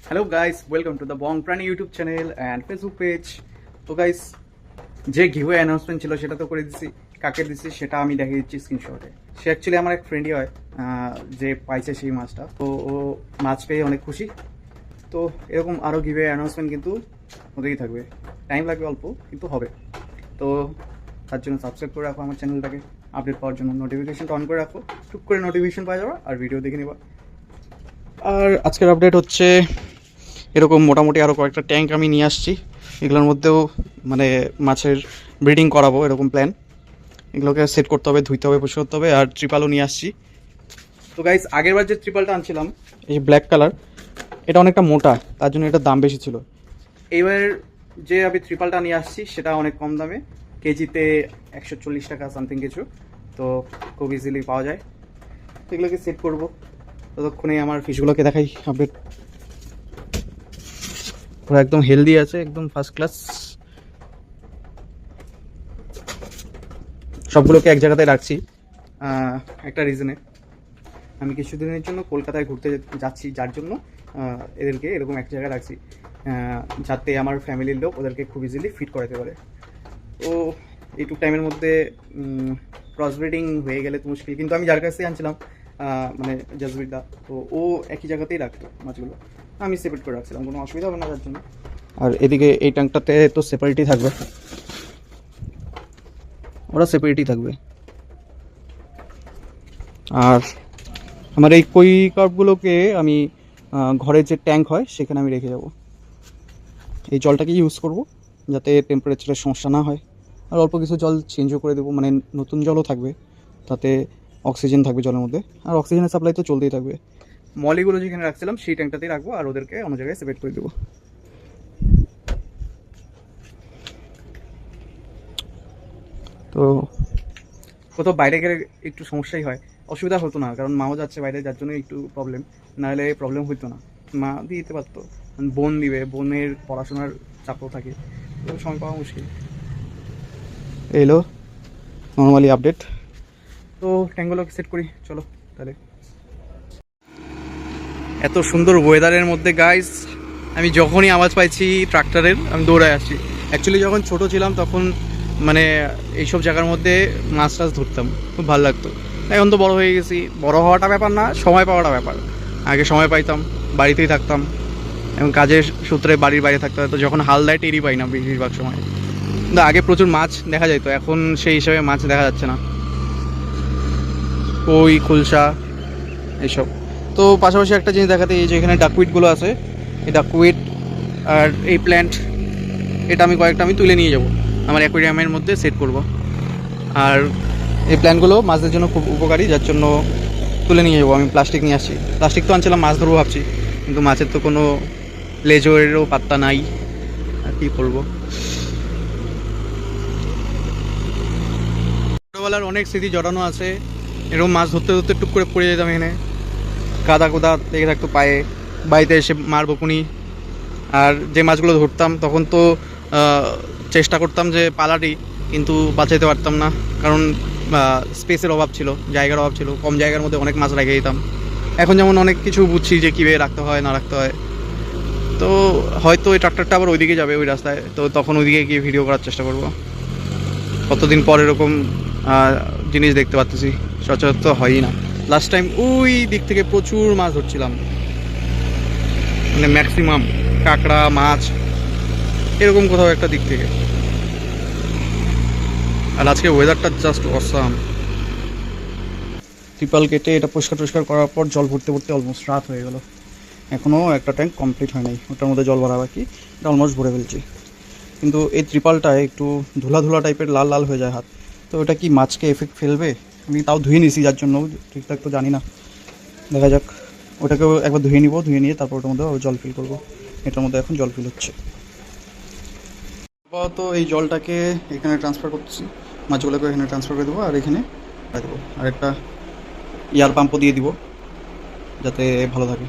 Hello guys, welcome to the Bong Prani YouTube channel and Facebook page. তো guys, যে giveaway announcement ছিল সেটা তো করে দিচ্ছি। কাকে দিচ্ছি সেটা আমি দেখিয়ে দিচ্ছি স্ক্রিনশটে। সে অ্যাকচুয়ালি আমার এক ফ্রেন্ডই হয়, যে পাইছে সেই মাছটা। তো ও মাছ পেয়ে অনেক খুশি। তো এরকম আরও গিভওয়ে অ্যানাউন্সমেন্ট কিন্তু হতেই থাকবে। টাইম লাগবে অল্প, কিন্তু হবে। তো তার জন্য সাবস্ক্রাইব করে রাখো আমার চ্যানেলটাকে। আপডেট পাওয়ার জন্য নোটিফিকেশনটা অন করে রাখো। টুক করে নোটিফিকেশন পাওয়া যাবে আর ভিডিও দেখে নেবা। আর আজকের আপডেট হচ্ছে এরকম মোটামুটি আরও কয়েকটা ট্যাঙ্ক আমি নিয়ে আসছি। এগুলোর মধ্যেও মানে মাছের ব্রিডিং করাবো, এরকম প্ল্যান। এগুলোকে সেট করতে হবে, ধুইতে হবে, পরিষ্কার করতে হবে। আর ট্রিপালও নিয়ে আসছি। তো গাইস, আগেরবার যে ট্রিপালটা আনছিলাম, এই ব্ল্যাক কালার, এটা অনেকটা মোটা, তার জন্য এটার দাম বেশি ছিল। এইবার যে আমি ট্রিপালটা নিয়ে আসছি সেটা অনেক কম দামে, কেজিতে 140 টাকা সামথিং কিছু। তো খুব ইজিলি পাওয়া যায়। তো এগুলোকে সেট করবো। ততক্ষণে আমার ফিশগুলোকে দেখাই আপডেট। ওরা একদম হেলদি আছে, একদম ফার্স্ট ক্লাস। সবগুলোকে এক জায়গাতে রাখছি একটা রিজনে। আমি কিছুদিনের জন্য কলকাতায় ঘুরতে যাচ্ছি, যার জন্য এদেরকে এরকম এক জায়গায় রাখছি, যাতে আমার ফ্যামিলির লোক ওদেরকে খুব ইজিলি ফিট করাতে পারে। তো এইটুক টাইমের মধ্যে ক্রস ব্রিডিং হয়ে গেলে তো মুশকিল। কিন্তু আমি যার কাছ থেকে আনছিলাম, মানে জাজবিরদা, তো ও একই জায়গাতেই রাখতো মাছগুলো। আমি সেপারেট করে রাখছিলাম, কোনো অসুবিধা হবে না তার জন্য। আর এদিকে এই ট্যাঙ্কটাতে তো সেপারেটই থাকবে, ওরা সেপারেটই থাকবে। আর আমার এই কই কার্পগুলোকে আমি ঘরের যে ট্যাঙ্ক হয় সেখানে আমি রেখে যাব। এই জলটাকে ইউজ করব যাতে টেম্পারেচারের সমস্যা না হয়। আর অল্প কিছু জল চেঞ্জও করে দেবো, মানে নতুন জলও থাকবে, তাতে অক্সিজেন থাকবে জলের মধ্যে। আর অক্সিজেনের সাপ্লাই তো চলতেই থাকবে। মলিগুলো যেখানে রাখছিলাম সেই ট্যাঙ্কটাতেই রাখবো, আর ওদেরকে অন্য জায়গায় সেপারেট করে দেবো। তো কোথাও বাইরে গেলে একটু সমস্যাই হয়, অসুবিধা হতো না, কারণ মাও যাচ্ছে বাইরে, যার জন্য একটু প্রবলেম। নাহলে প্রবলেম হতো না, মা দিয়ে দিতে পারতো। বোন দিবে, বোনের পড়াশোনার চাপও থাকে, তো সময় পাওয়া মুশকিল। এলো নর্মালি আপডেট। তো ট্যাঙ্কগুলোকে সেট করি, চলো তাহলে। এত সুন্দর ওয়েদারের মধ্যে গাইস, আমি যখনই আওয়াজ পাইছি ট্রাক্টরের, আমি দৌড়ায় আসছি। অ্যাকচুয়ালি যখন ছোট ছিলাম তখন মানে এইসব জায়গার মধ্যে মাছ টাছ ধরতাম, খুব ভালো লাগতো। এখন তো বড় হয়ে গেছি, বড় হওয়াটা ব্যাপার না, সময় পাওয়াটা ব্যাপার। আগে সময় পাইতাম, বাড়িতেই থাকতাম, এবং কাজের সূত্রে বাড়ির বাইরে থাকতে হতো। যখন হাল দেয় টেরই পাই না বেশিরভাগ সময়। কিন্তু আগে প্রচুর মাছ দেখা যেত, এখন সেই হিসাবে মাছ দেখা যাচ্ছে না। কই, খুলসা, এইসব। তো পাশাপাশি একটা জিনিস দেখাতে, এই যে এখানে ডাকউইটগুলো আছে, এই ডাকউইট আর এই প্ল্যান্ট, এটা আমি কয়েকটা তুলে নিয়ে যাব, আমার অ্যাকোয়ারিয়ামের মধ্যে সেট করব। আর এই প্ল্যান্টগুলো মাছদের জন্য খুব উপকারী, যার জন্য তুলে নিয়ে যাবো। আমি প্লাস্টিক নিয়ে আসছি, প্লাস্টিক তো আনছিলাম মাছ ধরবো ভাবছি, কিন্তু মাছের তো কোনো লেজরেরও পাত্তা নাই, আর কী করবো। ছোটোবেলার অনেক স্মৃতি জড়ানো আছে। এরকম মাছ ধরতে ধরতে টুক করে পড়ে যেতাম, এখানে কাদা কোদা লেগে থাকতো পায়ে, বাড়িতে এসে মার বকুনি। আর যে মাছগুলো ধরতাম তখন তো চেষ্টা করতাম যে পালাটি, কিন্তু বাঁচাইতে পারতাম না, কারণ স্পেসের অভাব ছিল, জায়গার অভাব ছিল। কম জায়গার মধ্যে অনেক মাছ রেখে দিতাম। এখন যেমন অনেক কিছু বুঝছি যে কীভাবে রাখতে হয় না রাখতে হয়। তো হয়তো ওই ট্রাক্টরটা আবার ওইদিকে যাবে, ওই রাস্তায়, তো তখন ওইদিকে গিয়ে ভিডিও করার চেষ্টা করব। কতদিন পর এরকম জিনিস দেখতে পাচ্ছি, সচরাচর তো হয়ই না। লাস্ট টাইম ওই দিক থেকে প্রচুর মাছ ধরছিলাম, মানে ম্যাক্সিমাম কাঁকড়া মাছ, এরকম কোথাও একটা দিক থেকে। আর আজকে ওয়েদারটা জাস্ট অসাম। ট্রিপাল কেটে এটা পরিষ্কার করার পর জল ভরতে ভরতে অলমোস্ট রাত হয়ে গেল। এখনও একটা ট্যাঙ্ক কমপ্লিট হয় নাই, ওটার মধ্যে জল ভরা বাকি, এটা অলমোস্ট ভরে ফেলছি। কিন্তু এই ট্রিপালটায় একটু ধুলা ধুলা টাইপের লাল লাল হয়ে যায় হাত। তো ওটা কি মাছকে এফেক্ট ফেলবে? আমি তাও ধুয়ে নিছি, যার জন্য ঠিকঠাক তো জানি না, দেখা যাক। ওটাকেও একবার ধুয়ে নিব, ধুয়ে নিয়ে তারপর ওটার মধ্যে জল ফিল করব। এটার মধ্যে এখন জল ফিল হচ্ছে। আপাতত এই জলটাকে এখানে ট্রান্সফার করতেছি, মাছগুলোকে এখানে ট্রান্সফার করে দেবো, আর এখানে দেবো। আর একটা এয়ার পাম্পও দিয়ে দিব, যাতে ভালো থাকে।